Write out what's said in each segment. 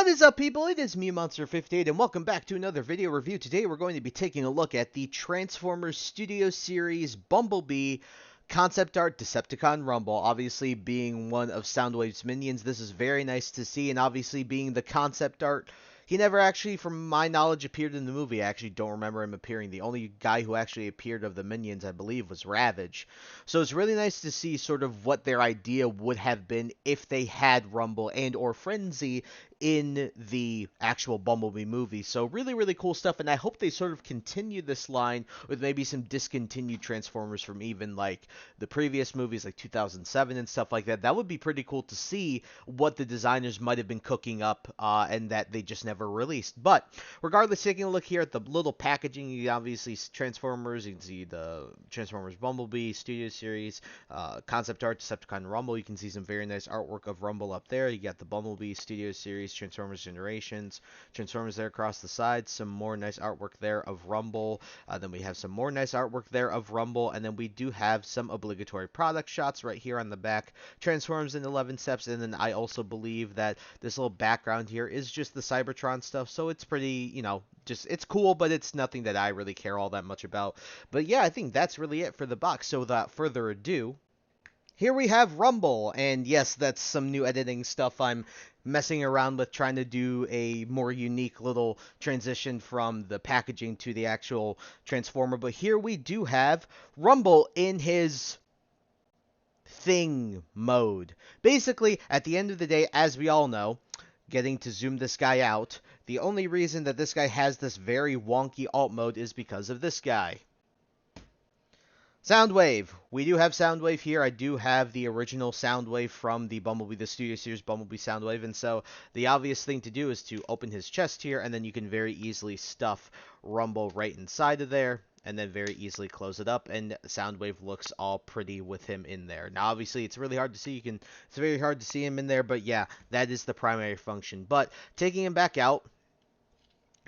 What is up, people? It is me, Monster58, and welcome back to another video review. Today we're going to be taking a look at the Transformers Studio Series Bumblebee concept art Decepticon Rumble. Obviously, being one of Soundwave's minions, this is very nice to see, and obviously being the concept art, he never actually, from my knowledge, appeared in the movie. I actually don't remember him appearing. The only guy who actually appeared of the minions, I believe, was Ravage. So it's really nice to see sort of what their idea would have been if they had Rumble and or Frenzy in the actual Bumblebee movie. So really, really cool stuff, and I hope they sort of continue this line with maybe some discontinued Transformers from even like the previous movies, like 2007 and stuff like that. That would be pretty cool to see what the designers might have been cooking up, and that they just never released. But regardless, taking a look here at the little packaging, you obviously Transformers. You can see the Transformers Bumblebee Studio Series, concept art Decepticon Rumble. You can see some very nice artwork of Rumble up there. You got the Bumblebee Studio Series, Transformers Generations, Transformers there across the side, some more nice artwork there of Rumble. Then we have some more nice artwork there of Rumble, and then we do have some obligatory product shots right here on the back. Transforms in 11 steps, and then I also believe that this little background here is just the Cybertron stuff, so it's pretty, just it's cool, but it's nothing that I really care all that much about. But yeah, I think that's really it for the box. So without further ado, here we have Rumble, and yes, that's some new editing stuff I'm messing around with, trying to do a more unique little transition from the packaging to the actual Transformer. But here we do have Rumble in his thing mode. Basically, at the end of the day, as we all know, getting to zoom this guy out, the only reason that this guy has this very wonky alt mode is because of this guy. Soundwave. We do have Soundwave here. I do have the original Soundwave from the Bumblebee, the Studio Series Bumblebee Soundwave, and so the obvious thing to do is to open his chest here, and then you can very easily stuff Rumble right inside of there, and then very easily close it up, and Soundwave looks all pretty with him in there. Now, obviously, it's really hard to see. It's very hard to see him in there, but yeah, that is the primary function. But taking him back out,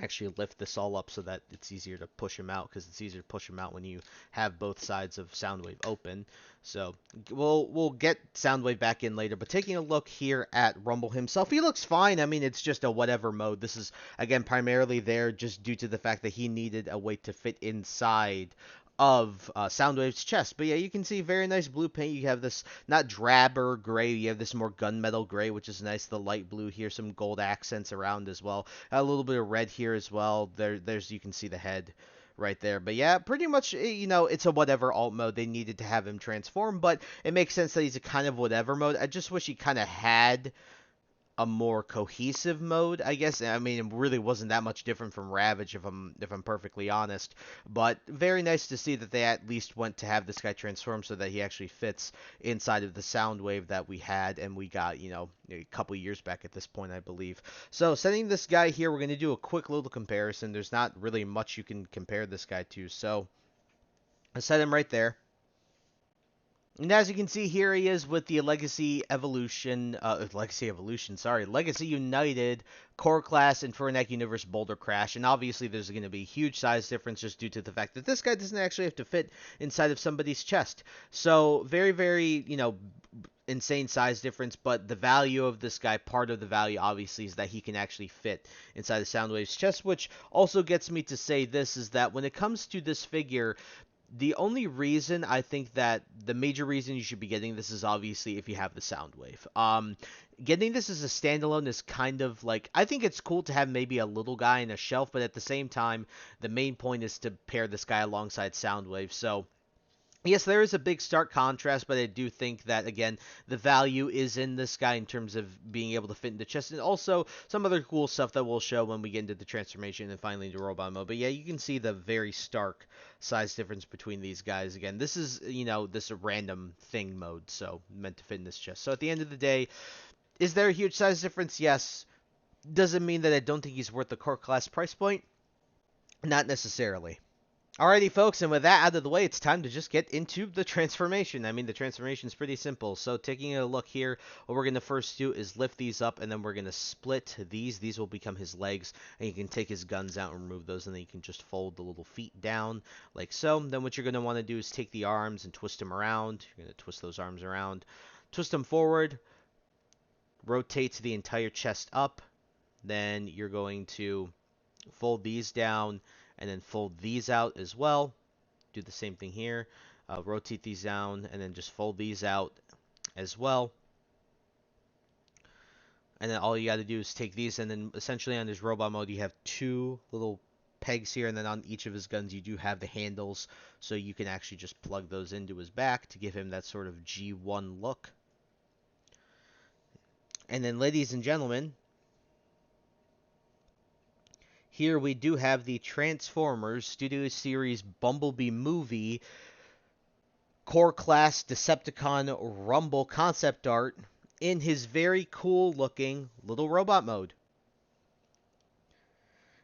actually lift this all up so that it's easier to push him out, because it's easier to push him out when you have both sides of Soundwave open. So we'll get Soundwave back in later, but taking a look here at Rumble himself, he looks fine. I mean, it's just a whatever mode. This is, again, primarily there just due to the fact that he needed a way to fit inside of Soundwave's chest. But yeah, you can see very nice blue paint. You have this not drab or gray, you have this more gunmetal gray, which is nice. The light blue here, some gold accents around as well. A little bit of red here as well. There's you can see the head right there. But yeah, pretty much, it's a whatever alt mode. They needed to have him transform, but it makes sense that he's a kind of whatever mode. I just wish he kind of had a more cohesive mode, I guess. I mean, it really wasn't that much different from Ravage, if I'm perfectly honest. But very nice to see that they at least went to have this guy transform so that he actually fits inside of the Soundwave that we had and we got, a couple years back at this point, I believe. So setting this guy here, we're going to do a quick little comparison. There's not really much you can compare this guy to, so I set him right there. And as you can see, here he is with the Legacy United, Core Class, Infernac Universe Boulder Crash. And obviously there's going to be a huge size difference just due to the fact that this guy doesn't actually have to fit inside of somebody's chest. So very, very, insane size difference, but the value of this guy, part of the value obviously is that he can actually fit inside the Soundwave's chest, which also gets me to say this, is that when it comes to this figure, the only reason I think that the major reason you should be getting this is obviously if you have the Soundwave. Getting this as a standalone is kind of like, I think it's cool to have maybe a little guy in a shelf, but at the same time, the main point is to pair this guy alongside Soundwave. So yes, there is a big stark contrast, but I do think that, again, the value is in this guy in terms of being able to fit in the chest, and also some other cool stuff that we'll show when we get into the transformation and finally into robot mode. But yeah, you can see the very stark size difference between these guys. Again, this is, this random thing mode, so meant to fit in this chest. So at the end of the day, is there a huge size difference? Yes. Does it mean that I don't think he's worth the core class price point? Not necessarily. Alrighty, folks, and with that out of the way, it's time to just get into the transformation. I mean, the transformation is pretty simple. So taking a look here, what we're going to first do is lift these up, and then we're going to split these. These will become his legs, and you can take his guns out and remove those, and then you can just fold the little feet down like so. Then what you're going to want to do is take the arms and twist them around. You're going to twist those arms around, twist them forward, rotate the entire chest up, Then you're going to fold these down and then fold these out as well. Do the same thing here. Rotate these down and then just fold these out as well. And then all you got to do is take these, and then essentially on this robot mode, you have two little pegs here, and then on each of his guns, you do have the handles, so you can actually just plug those into his back to give him that sort of G1 look. And then, ladies and gentlemen, here we do have the Transformers Studio Series Bumblebee movie Core Class Decepticon Rumble concept art in his very cool looking little robot mode.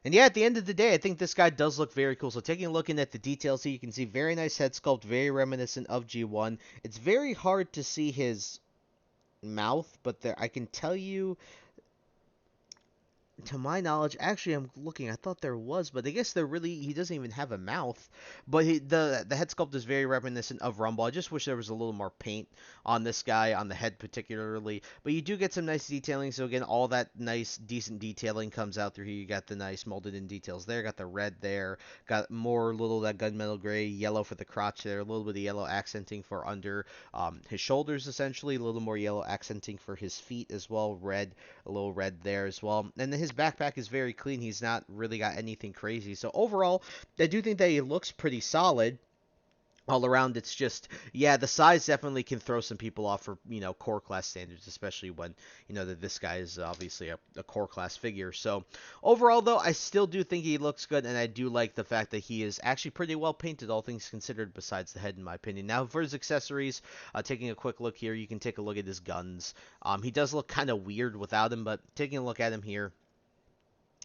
And yeah, at the end of the day, I think this guy does look very cool. So taking a look in at the details here, you can see very nice head sculpt, very reminiscent of G1. It's very hard to see his mouth, but there I can tell you, to my knowledge, actually I'm looking, I thought there was, but I guess he doesn't even have a mouth. But the head sculpt is very reminiscent of Rumble. I just wish there was a little more paint on this guy, on the head particularly. But you do get some nice detailing, so again, all that nice, decent detailing comes out through here. You got the nice molded in details there, got the red there, got more little that gunmetal gray, yellow for the crotch there, a little bit of yellow accenting for under his shoulders essentially, a little more yellow accenting for his feet as well, red, a little red there as well. And then his backpack is very clean. He's not really got anything crazy. So overall, I do think that he looks pretty solid all around. It's just, yeah, the size definitely can throw some people off for, core class standards, especially when, that this guy is obviously a core class figure. So overall, though, I still do think he looks good, and I do like the fact that he is actually pretty well painted, all things considered, besides the head, in my opinion. Now, for his accessories, taking a quick look here, you can take a look at his guns. He does look kind of weird without him, but taking a look at him here,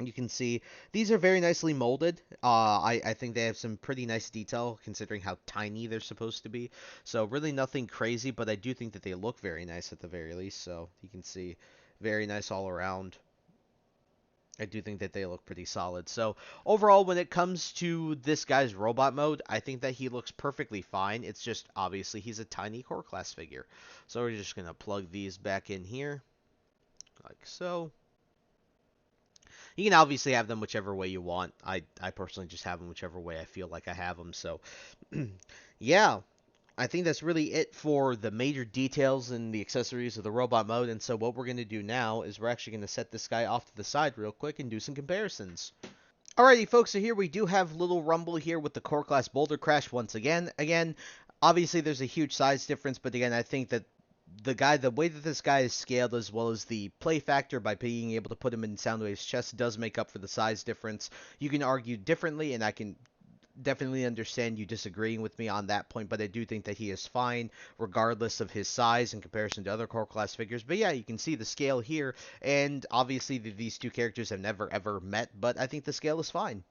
you can see these are very nicely molded. I think they have some pretty nice detail considering how tiny they're supposed to be. So really nothing crazy, but I do think that they look very nice at the very least. So you can see very nice all around. I do think that they look pretty solid. So overall, when it comes to this guy's robot mode, I think that he looks perfectly fine. It's just obviously he's a tiny core class figure. So we're just going to plug these back in here like so. You can obviously have them whichever way you want. I personally just have them whichever way I feel like I have them. So, yeah, I think that's really it for the major details and the accessories of the robot mode. And so what we're going to do now is we're actually going to set this guy off to the side real quick and do some comparisons. Alrighty, folks, so here we do have Little Rumble here with the Core Class Boulder Crash once again. Again, obviously there's a huge size difference, but again, I think that the way that this guy is scaled, as well as the play factor by being able to put him in Soundwave's chest, does make up for the size difference. You can argue differently, and I can definitely understand you disagreeing with me on that point, but I do think that he is fine regardless of his size in comparison to other core class figures. But yeah, you can see the scale here, and obviously these two characters have never ever met, but I think the scale is fine.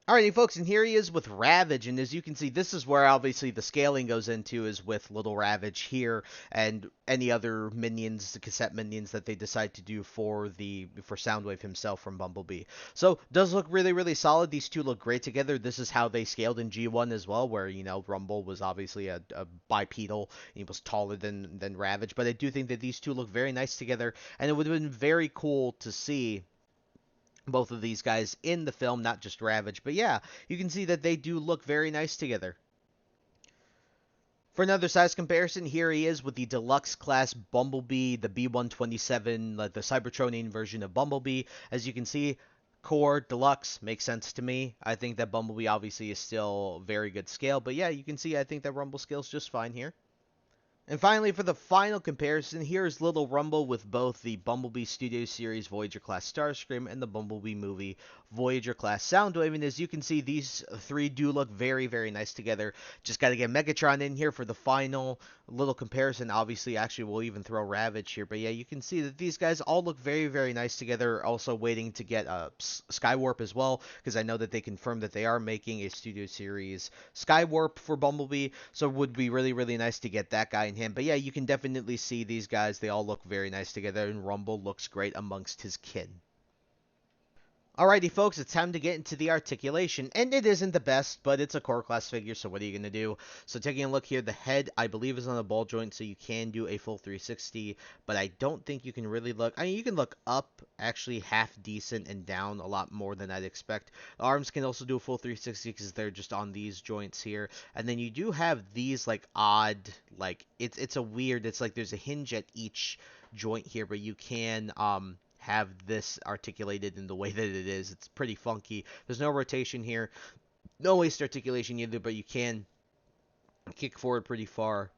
Alrighty, folks, and here he is with Ravage, and as you can see, this is where obviously the scaling goes into, is with Little Ravage here, and any other minions, the cassette minions that they decide to do for Soundwave himself from Bumblebee. So, does look really, really solid. These two look great together. This is how they scaled in G1 as well, where, Rumble was obviously a bipedal, he was taller than Ravage, but I do think that these two look very nice together, and it would have been very cool to see both of these guys in the film, not just Ravage. But yeah, you can see that they do look very nice together. For another size comparison, here he is with the deluxe class Bumblebee, the B127, like the Cybertronian version of Bumblebee. As you can see, core deluxe makes sense to me. I think that Bumblebee obviously is still very good scale, but yeah, you can see I think that Rumble scales just fine here. And finally, for the final comparison, here's Little Rumble with both the Bumblebee Studio Series Voyager Class Starscream and the Bumblebee movie Voyager Class Soundwave. And as you can see, these three do look very, very nice together. Just got to get Megatron in here for the final little comparison. Obviously, actually, we'll even throw Ravage here. But yeah, you can see that these guys all look very, very nice together. Also waiting to get Skywarp as well, because I know that they confirmed that they are making a Studio Series Skywarp for Bumblebee. So it would be really, really nice to get that guy in him. But yeah, you can definitely see these guys. They all look very nice together, and Rumble looks great amongst his kin. Alrighty, folks, it's time to get into the articulation, and it isn't the best, but it's a core class figure, so what are you going to do? So taking a look here, the head, I believe, is on a ball joint, so you can do a full 360, but I don't think you can really look, I mean, you can look up, actually half decent, and down a lot more than I'd expect. The arms can also do a full 360 because they're just on these joints here, and then you do have these, like, odd, like, it's a weird, it's like there's a hinge at each joint here, but you can, have this articulated in the way that it is. It's pretty funky. There's no rotation here, no waist articulation either, but you can kick forward pretty far,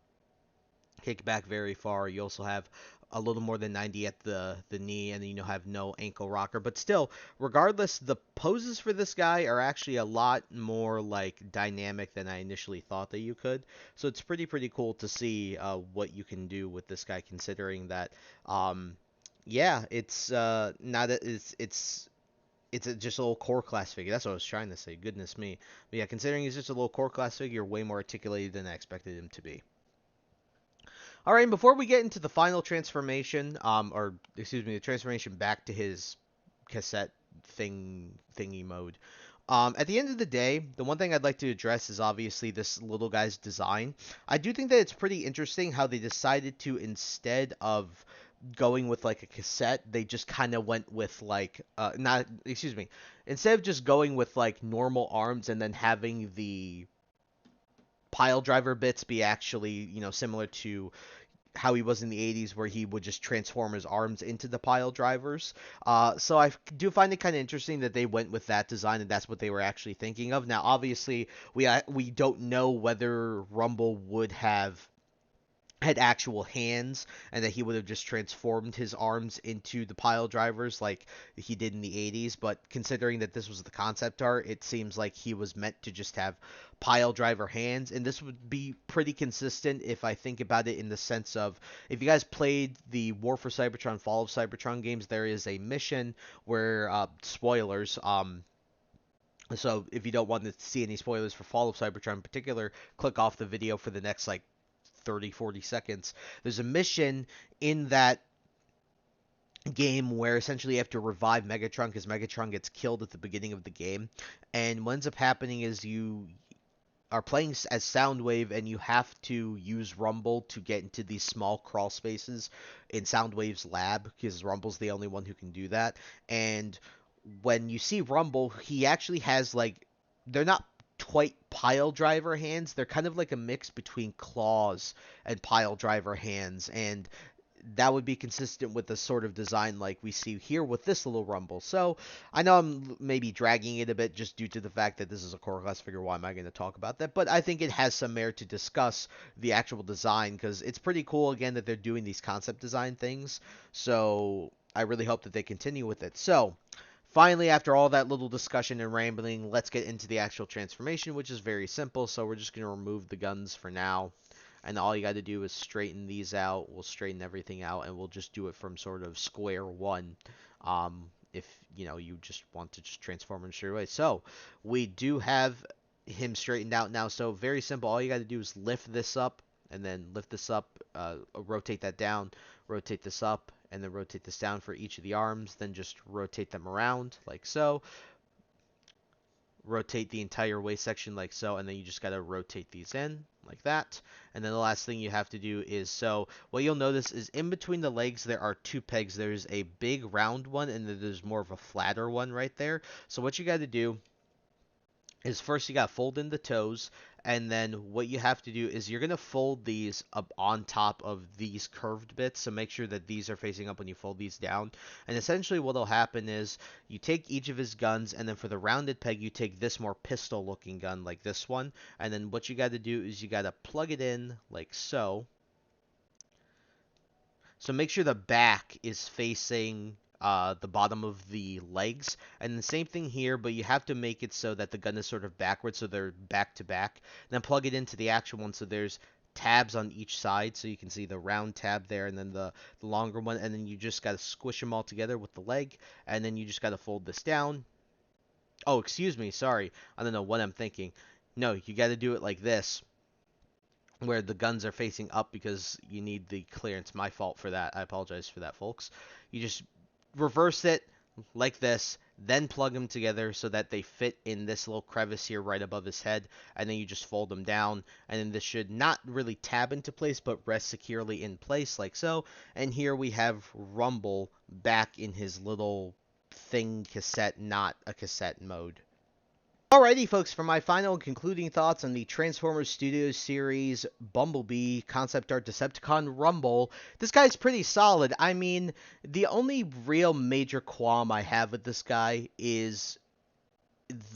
kick back very far. You also have a little more than 90 at the knee, and then you have no ankle rocker. But still, regardless, the poses for this guy are actually a lot more like dynamic than I initially thought that you could. So it's pretty cool to see what you can do with this guy, considering that yeah, it's not a, just a little core class figure. That's what I was trying to say. Goodness me. But yeah, considering he's just a little core class figure, way more articulated than I expected him to be. All right, and before we get into the final transformation, or excuse me, the transformation back to his cassette thingy mode. At the end of the day, the one thing I'd like to address is obviously this little guy's design. I do think that it's pretty interesting how they decided to, instead of going with like a cassette, they just kind of went with like not excuse me, instead of just going with like normal arms and then having the pile driver bits be actually, similar to how he was in the 80s, where he would just transform his arms into the pile drivers. So I do find it kind of interesting that they went with that design, and that's what they were actually thinking of. Now, obviously, we don't know whether Rumble would have had actual hands, and that he would have just transformed his arms into the pile drivers like he did in the 80s. But considering that this was the concept art, it seems like he was meant to just have pile driver hands, and this would be pretty consistent if I think about it, in the sense of, if you guys played the War for Cybertron, Fall of Cybertron games, there is a mission where spoilers, so if you don't want to see any spoilers for Fall of Cybertron in particular, click off the video for the next like 30-40 seconds. There's a mission in that game where essentially you have to revive Megatron, because Megatron gets killed at the beginning of the game. And what ends up happening is you are playing as Soundwave, and you have to use Rumble to get into these small crawl spaces in Soundwave's lab, because Rumble's the only one who can do that. And when you see Rumble, he actually has, like, they're not quite pile driver hands. They're kind of like a mix between claws and pile driver hands, and that would be consistent with the sort of design like we see here with this little Rumble. So I know I'm maybe dragging it a bit just due to the fact that this is a core class figure. Why am I going to talk about that? But I think it has some merit to discuss the actual design, because it's pretty cool, again, that they're doing these concept design things. So I really hope that they continue with it. So finally, after all that little discussion and rambling, let's get into the actual transformation, which is very simple. So we're just going to remove the guns for now. And all you got to do is straighten these out. We'll straighten everything out, and we'll just do it from sort of square one. If, you just want to just transform him straight away. So we do have him straightened out now. So very simple. All you got to do is lift this up, and then lift this up, rotate that down, rotate this up, and then rotate this down for each of the arms. Then just rotate them around like so. Rotate the entire waist section like so, and then you just got to rotate these in like that. And then the last thing you have to do is, so what you'll notice is in between the legs there are two pegs. There's a big round one, and then there's more of a flatter one right there. So what you got to do is, first you got to fold in the toes, and then what you have to do is you're going to fold these up on top of these curved bits, so make sure that these are facing up when you fold these down. And essentially what will happen is you take each of his guns, and then for the rounded peg you take this more pistol looking gun like this one, and then what you got to do is you got to plug it in like so. So make sure the back is facing the bottom of the legs, and the same thing here, but you have to make it so that the gun is sort of backwards, so they're back to back. Then plug it into the actual one, so there's tabs on each side, so you can see the round tab there, and then the longer one, and then you just got to squish them all together with the leg, and then you just got to fold this down. Oh, excuse me, sorry, I don't know what I'm thinking. No, you got to do it like this, where the guns are facing up, because you need the clearance. My fault for that. I apologize for that, folks. You just reverse it like this, then plug them together so that they fit in this little crevice here right above his head, and then you just fold them down, and then this should not really tab into place but rest securely in place like so. And here we have Rumble back in his little thing cassette, not a cassette mode. Alrighty, folks, for my final and concluding thoughts on the Transformers Studios series Bumblebee concept art Decepticon Rumble, this guy's pretty solid. I mean, the only real major qualm I have with this guy is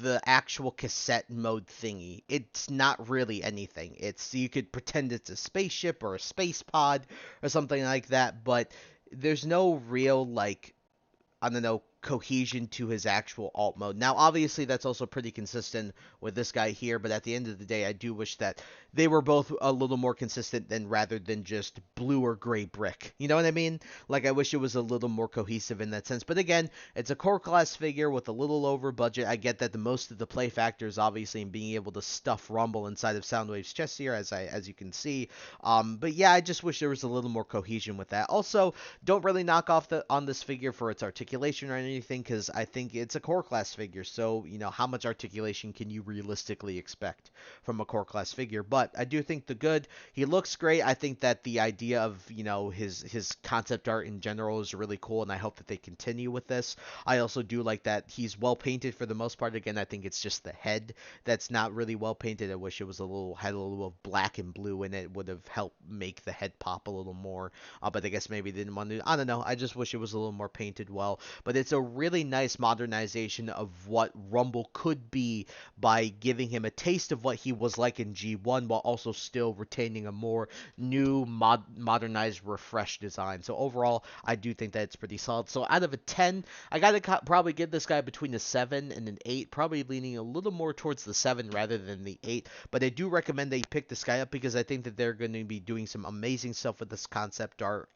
the actual cassette mode thingy. It's not really anything. You could pretend it's a spaceship or a space pod or something like that, but there's no real, like, I don't know, cohesion to his actual alt mode. Now, obviously, that's also pretty consistent with this guy here, but at the end of the day, I do wish that they were both a little more consistent than rather than just blue or gray brick. You know what I mean? Like, I wish it was a little more cohesive in that sense. But again, it's a core class figure with a little over budget. I get that the most of the play factor is obviously in being able to stuff Rumble inside of Soundwave's chest here, as you can see. But yeah, I just wish there was a little more cohesion with that. Also, don't really knock off on this figure for its articulation or anything, because I think it's a core class figure. So, you know, how much articulation can you realistically expect from a core class figure? But I do think he looks great. I think that the idea of, you know, his concept art in general is really cool, and I hope that they continue with this. I also do like that he's well painted for the most part. Again, I think it's just the head that's not really well painted. I wish it was had a little of black and blue in it. Would have helped make the head pop a little more. But I guess maybe they didn't want to. I don't know. I just wish it was a little more painted well. But it's a really nice modernization of what Rumble could be by giving him a taste of what he was like in G1, while also still retaining a more new, modernized, refreshed design. So overall, I do think that it's pretty solid. So out of a 10, I gotta probably give this guy between a 7 and an 8, probably leaning a little more towards the 7 rather than the 8. But I do recommend that you pick this guy up, because I think that they're going to be doing some amazing stuff with this concept art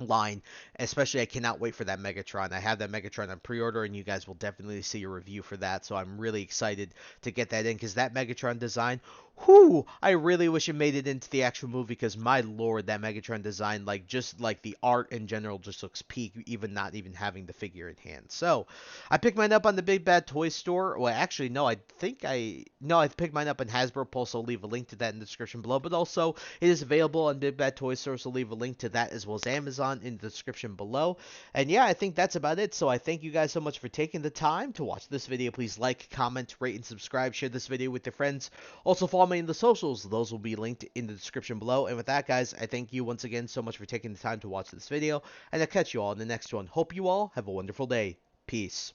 line. Especially, I cannot wait for that Megatron. I have that Megatron on pre-order, and you guys will definitely see a review for that. So I'm really excited to get that in, because that Megatron design, whoo, I really wish it made it into the actual movie, because my lord, that Megatron design, like, just like the art in general just looks peak, even not even having the figure in hand. So I picked mine up on the Big Bad Toy Store. Well, actually, no, I picked mine up on Hasbro Pulse. I'll leave a link to that in the description below. But also, it is available on Big Bad Toy Store, so I'll leave a link to that as well as Amazon in the description below. And yeah, I think that's about it. So I thank you guys so much for taking the time to watch this video. Please like, comment, rate, and subscribe. Share this video with your friends. Also follow me in the socials. Those will be linked in the description below. And with that, guys, I thank you once again so much for taking the time to watch this video. And I'll catch you all in the next one. Hope you all have a wonderful day. Peace.